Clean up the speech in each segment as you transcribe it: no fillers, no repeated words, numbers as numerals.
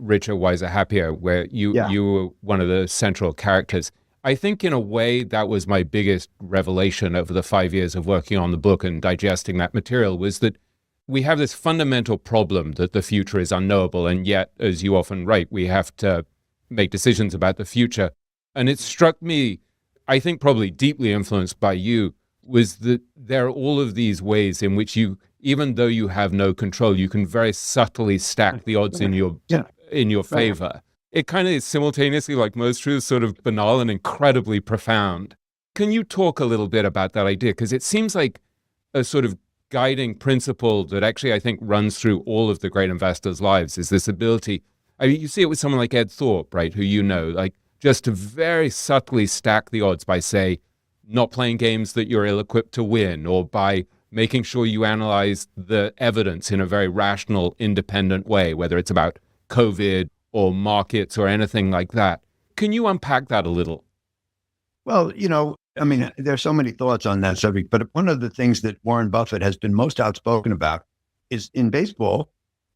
Richer, Wiser, Happier, where you were one of the central characters. I think in a way that was my biggest revelation over the 5 years of working on the book and digesting that material, was that we have this fundamental problem that the future is unknowable, and yet, as you often write, we have to make decisions about the future. And it struck me, I think probably deeply influenced by you, was that there are all of these ways in which you, even though you have no control, you can very subtly stack the odds in your favor. It kind of is simultaneously, like most truths, sort of banal and incredibly profound. Can you talk a little bit about that idea? Because it seems like a sort of guiding principle that actually I think runs through all of the great investors' lives, is this ability. I mean, you see it with someone like Ed Thorpe, right, who you know, like just to very subtly stack the odds by, say, not playing games that you're ill-equipped to win, or by making sure you analyze the evidence in a very rational, independent way, whether it's about COVID or markets or anything like that. Can you unpack that a little? Well, I mean, there's so many thoughts on that subject, but one of the things that Warren Buffett has been most outspoken about is in baseball,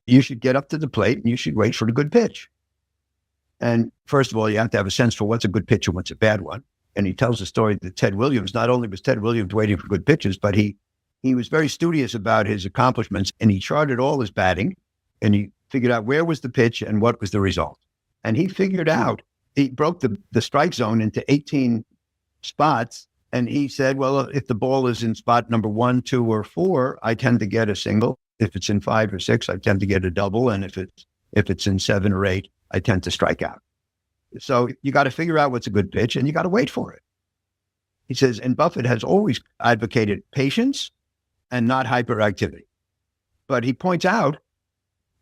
you should get up to the plate and you should wait for the good pitch. And first of all, you have to have a sense for what's a good pitch and what's a bad one. And he tells the story that Ted Williams, not only was Ted Williams waiting for good pitches, but he was very studious about his accomplishments, and he charted all his batting, and he figured out where was the pitch and what was the result. And he figured out, he broke the strike zone into 18 spots. And he said, well, if the ball is in spot number 1, 2, or 4, I tend to get a single. If it's in 5 or 6, I tend to get a double. And if it's in 7 or 8, I tend to strike out. So you got to figure out what's a good pitch, and you got to wait for it. He says, and Buffett has always advocated patience and not hyperactivity. But he points out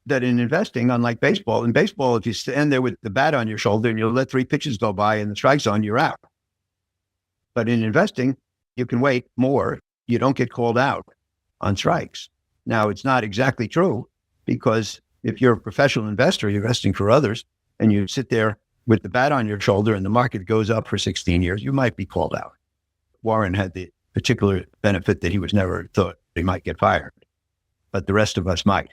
that in investing, unlike baseball, in baseball, if you stand there with the bat on your shoulder and you let 3 pitches go by in the strike zone, you're out. But in investing, you can wait more. You don't get called out on strikes. Now, it's not exactly true, because if you're a professional investor, you're investing for others, and you sit there with the bat on your shoulder and the market goes up for 16 years, you might be called out. Warren had the particular benefit that he was never thought he might get fired, but the rest of us might.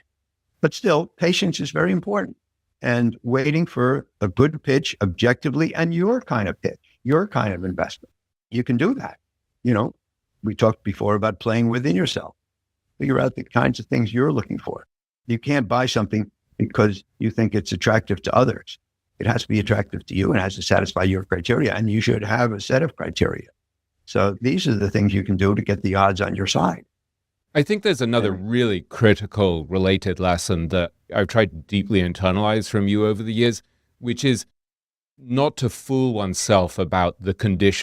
But still, patience is very important, and waiting for a good pitch objectively, and your kind of pitch, your kind of investment. You can do that. We talked before about playing within yourself. Figure out the kinds of things you're looking for. You can't buy something because you think it's attractive to others. It has to be attractive to you and has to satisfy your criteria, and you should have a set of criteria. So these are the things you can do to get the odds on your side. I think there's another really critical related lesson that I've tried to deeply internalize from you over the years, which is not to fool oneself about the conditions